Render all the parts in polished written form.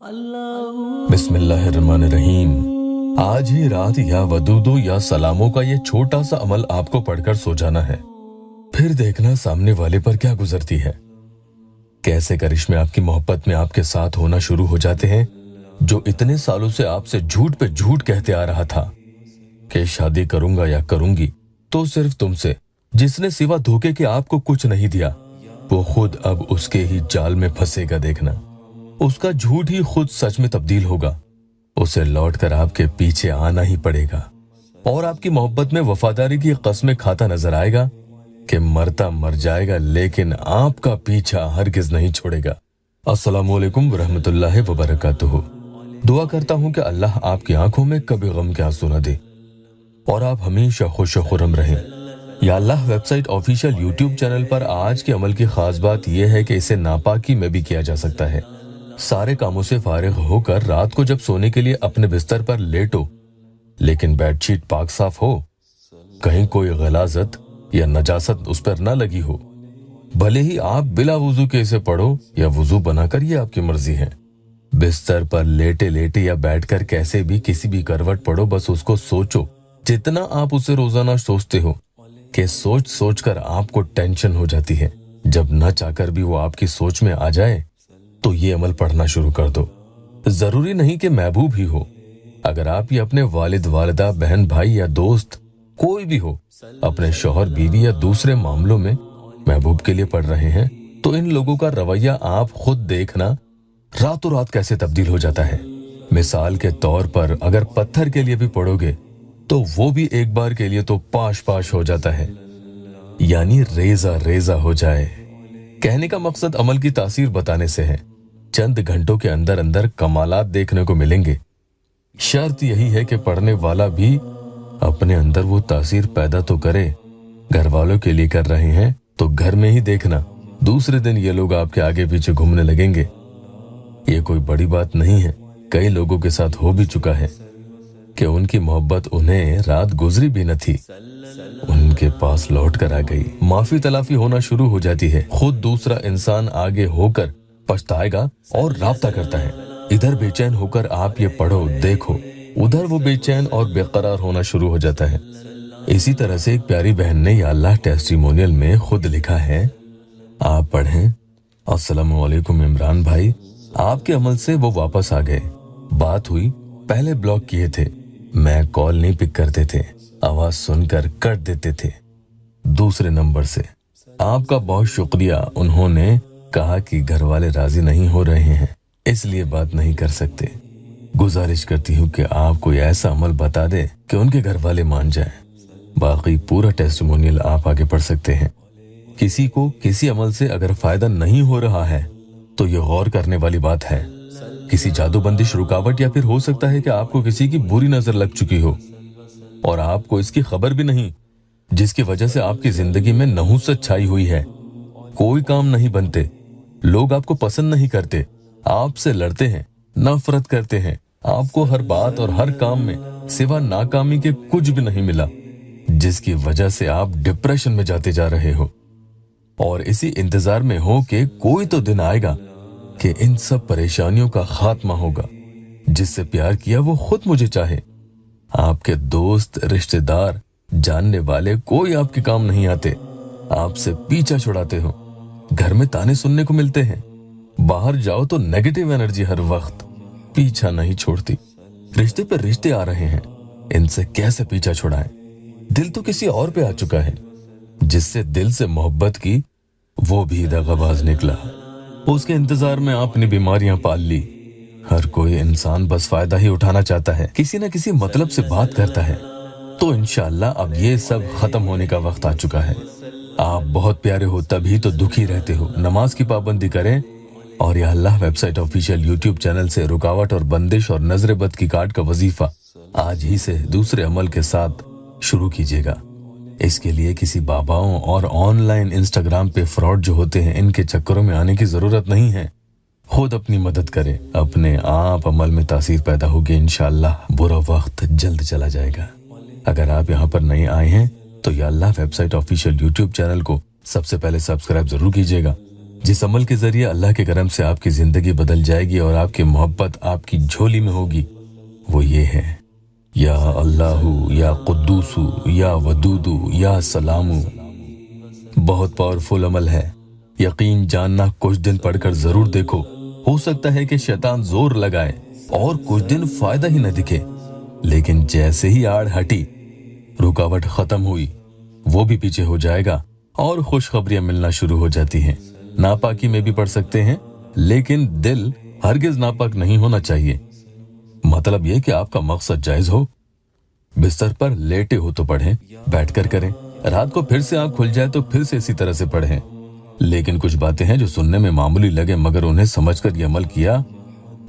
बिस्मिल्लाहिर्रहमानिर्रहीम। आज ही रात या वदूदो या सलामों का ये छोटा सा अमल आपको पढ़कर सो जाना है। फिर देखना सामने वाले पर क्या गुजरती है। कैसे करिश्मे आपकी मोहब्बत में आपके साथ होना शुरू हो जाते हैं, जो इतने सालों से आपसे झूठ पे झूठ कहते आ रहा था कि शादी करूंगा या करूंगी तो सिर्फ तुमसे, जिसने सिवा धोखे के आपको कुछ नहीं दिया, वो खुद अब उसके ही जाल में फंसेगा। देखना, उसका झूठ ही खुद सच में तब्दील होगा। उसे लौटकर आपके पीछे आना ही पड़ेगा और आपकी मोहब्बत में वफादारी की कस्में खाता नजर आएगा कि मरता मर जाएगा, लेकिन आपका पीछा हरगिज नहीं छोड़ेगा। अस्सलामु अलैकुम वरहमतुल्लाहि वबरकातुहू। दुआ करता हूँ कि अल्लाह आपकी आंखों में कभी गम के आंसू न दे और आप हमेशा खुश खुरम रहें। या अल्लाह वेबसाइट ऑफिशियल यूट्यूब चैनल पर आज के अमल की खास बात यह है कि इसे नापाकी में भी किया जा सकता है। सारे कामों से फारिग होकर रात को जब सोने के लिए अपने बिस्तर पर लेटो, लेकिन बेडशीट पाक साफ हो, कहीं कोई गलाजत या नजासत उस पर न लगी हो। भले ही आप बिला वुजू के इसे पढ़ो या वुजू बनाकर, ये आपकी मर्जी है। बिस्तर पर लेटे लेटे या बैठकर कैसे भी किसी भी करवट पढ़ो, बस उसको सोचो जितना आप उसे रोजाना सोचते हो कि सोच सोच कर आपको टेंशन हो जाती है। जब न चाहकर भी वो आपकी सोच में आ जाए तो ये अमल पढ़ना शुरू कर दो। जरूरी नहीं कि महबूब ही हो। अगर आप ये अपने वालिद वालिदा, बहन भाई या दोस्त कोई भी हो, अपने शौहर बीवी या दूसरे मामलों में महबूब के लिए पढ़ रहे हैं, तो इन लोगों का रवैया आप खुद देखना रातों रात कैसे तब्दील हो जाता है। मिसाल के तौर पर अगर पत्थर के लिए भी पढ़ोगे तो वो भी एक बार के लिए तो पाश पाश हो जाता है, यानी रेजा रेजा हो जाए। कहने का मकसद अमल की तासीर बताने से है। चंद घंटों के अंदर अंदर कमालात देखने को मिलेंगे। शर्त यही है कि पढ़ने वाला भी अपने अंदर वो तासीर पैदा तो करे। घर वालों के लिए कर रहे हैं तो घर में ही देखना, दूसरे दिन ये लोग आपके आगे पीछे घूमने लगेंगे। ये कोई बड़ी बात नहीं है। कई लोगों के साथ हो भी चुका है कि उनकी मोहब्बत उन्हें रात गुजरी भी न थी, उनके पास लौट कर आ गई। माफी तलाफी होना शुरू हो जाती है। खुद दूसरा इंसान आगे होकर पछताएगा और राब्ता करता है। इधर बेचैन होकर आप ये पढ़ो देखो, उधर वो बेचैन और बेकरार होना शुरू हो जाता है। इसी तरह से एक प्यारी बहन ने या अल्लाह टेस्टिमोनियल में खुद लिखा है, आप पढ़ें, अस्सलामु अलैकुम इमरान भाई, आपके अमल से वो वापस आ गए। बात हुई, पहले ब्लॉक किए थे, मैं कॉल नहीं पिक करते थे, आवाज सुनकर कट देते थे दूसरे नंबर से। आपका बहुत शुक्रिया। उन्होंने कहा कि घर वाले राजी नहीं हो रहे हैं, इसलिए बात नहीं कर सकते। गुजारिश करती हूँ कि आप कोई ऐसा अमल बता दे कि उनके घर वाले मान जाएं। बाकी पूरा टेस्टिमोनियल आप आगे पढ़ सकते हैं। किसी को किसी अमल से अगर फायदा नहीं हो रहा है तो ये गौर करने वाली बात है। किसी जादू बंदिश, रुकावट, या फिर हो सकता है कि आपको किसी की बुरी नजर लग चुकी हो और आपको इसकी खबर भी नहीं, जिसकी वजह से आपकी जिंदगी में नहुसत छाई हुई है। कोई काम नहीं बनते, लोग आपको पसंद नहीं करते, आपसे लड़ते हैं, नफरत करते हैं। आपको हर बात और हर काम में सिवा नाकामी के कुछ भी नहीं मिला, जिसकी वजह से आप डिप्रेशन में जाते जा रहे हो और इसी इंतजार में हो कि कोई तो दिन आएगा कि इन सब परेशानियों का खात्मा होगा। जिससे प्यार किया वो खुद मुझे चाहे। आपके दोस्त, रिश्तेदार, जानने वाले कोई आपके काम नहीं आते, आपसे पीछा छुड़ाते हो। घर में ताने सुनने को मिलते हैं, बाहर जाओ तो नेगेटिव एनर्जी हर वक्त पीछा नहीं छोड़ती। रिश्ते पर रिश्ते आ रहे हैं, इनसे कैसे पीछा छुड़ाएं। दिल तो किसी और पे आ चुका है। जिससे दिल से मोहब्बत की वो भी दगाबाज निकला। उसके इंतजार में आपने बीमारियां पाल ली। हर कोई इंसान बस फायदा ही उठाना चाहता है, किसी न किसी मतलब से बात करता है। तो इंशाअल्लाह अब ये सब खत्म होने का वक्त आ चुका है। आप बहुत प्यारे हो तभी तो दुखी रहते हो। नमाज की पाबंदी करें और या अल्लाह वेबसाइट ऑफिशियल यूट्यूब चैनल से रुकावट और बंदिश और नजर बद की काट का वजीफा आज ही से दूसरे अमल के साथ शुरू कीजिएगा। इसके लिए किसी बाबाओं और ऑनलाइन इंस्टाग्राम पे फ्रॉड जो होते हैं, इनके चक्करों में आने की जरूरत नहीं है। खुद अपनी मदद करें, अपने आप अमल में तासीर पैदा होगी। इंशाअल्लाह बुरा वक्त जल्द चला जाएगा। अगर आप यहाँ पर नए आए हैं तो या अल्लाह वेबसाइट ऑफिशियल यूट्यूब चैनल को सबसे पहले सब्सक्राइब जरूर कीजिएगा जिस अमल के जरिए अल्लाह के करम से आपकी जिंदगी बदल जाएगी और आपकी मोहब्बत आपकी झोली में होगी, वो ये है, या अल्लाहु या कुद्दूसु या वदूदु या सलामु। बहुत पावरफुल अमल है, यकीन जानना कुछ दिन पढ़कर जरूर देखो। हो सकता है कि शैतान जोर लगाए और कुछ दिन फायदा ही न दिखे, लेकिन जैसे ही आड़ हटी, रुकावट खत्म हुई, वो भी पीछे हो जाएगा और खुशखबरियां मिलना शुरू हो जाती हैं। नापाकी में भी पढ़ सकते हैं, लेकिन दिल हरगिज नापाक नहीं होना चाहिए। मतलब यह कि आपका मकसद जायज हो। बिस्तर पर लेटे हो तो पढ़ें, बैठकर करें। रात को फिर से आंख खुल जाए तो फिर से इसी तरह से पढ़ें। लेकिन कुछ बातें हैं जो सुनने में मामूली लगे, मगर उन्हें समझकर ये अमल किया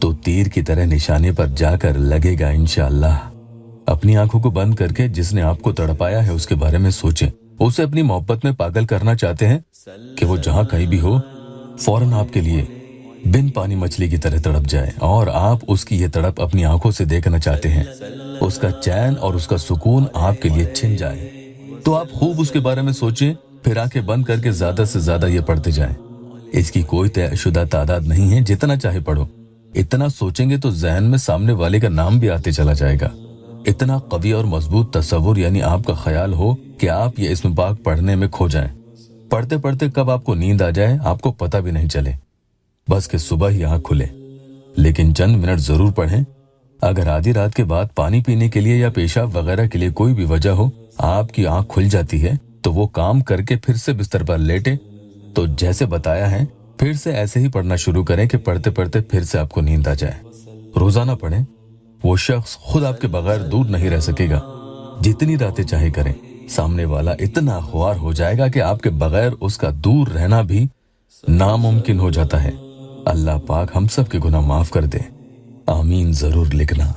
तो तीर की तरह निशाने पर जाकर लगेगा इंशाअल्लाह। अपनी आंखों को बंद करके जिसने आपको तड़पाया है उसके बारे में सोचें। उसे अपनी मोहब्बत में पागल करना चाहते हैं कि वो जहां कहीं भी हो, फौरन आपके लिए बिन पानी मछली की तरह तड़प जाए, और आप उसकी ये तड़प अपनी आंखों से देखना चाहते हैं। उसका चैन और उसका सुकून आपके लिए छिन जाए, तो आप खूब उसके बारे में सोचें, फिर आंखें बंद करके ज्यादा से ज्यादा ये पढ़ते जाएं। इसकी कोई तयशुदा तादाद नहीं है, जितना चाहे पढ़ो। इतना सोचेंगे तो जहन में सामने वाले का नाम भी आते चला जाएगा। इतना कवी और मजबूत तस्वुर, यानी आपका ख्याल हो कि आप ये इस्म पाक पढ़ने में खो जाएं। पढ़ते पढ़ते कब आपको नींद आ जाए आपको पता भी नहीं चले, बस कि सुबह ही आंख खुले। लेकिन चंद मिनट जरूर पढ़ें। अगर आधी रात के बाद पानी पीने के लिए या पेशाब वगैरह के लिए कोई भी वजह हो, आपकी आंख खुल जाती है, तो वो काम करके फिर से बिस्तर पर लेटे तो जैसे बताया है फिर से ऐसे ही पढ़ना शुरू करें कि पढ़ते पढ़ते फिर से आपको नींद आ जाए। रोजाना पढ़ें। वो शख्स खुद आपके बगैर दूर नहीं रह सकेगा। जितनी रातें चाहे करें, सामने वाला इतना ख्वार हो जाएगा कि आपके बगैर उसका दूर रहना भी नामुमकिन हो जाता है। अल्लाह पाक हम सब के गुनाह माफ कर दे। आमीन जरूर लिखना।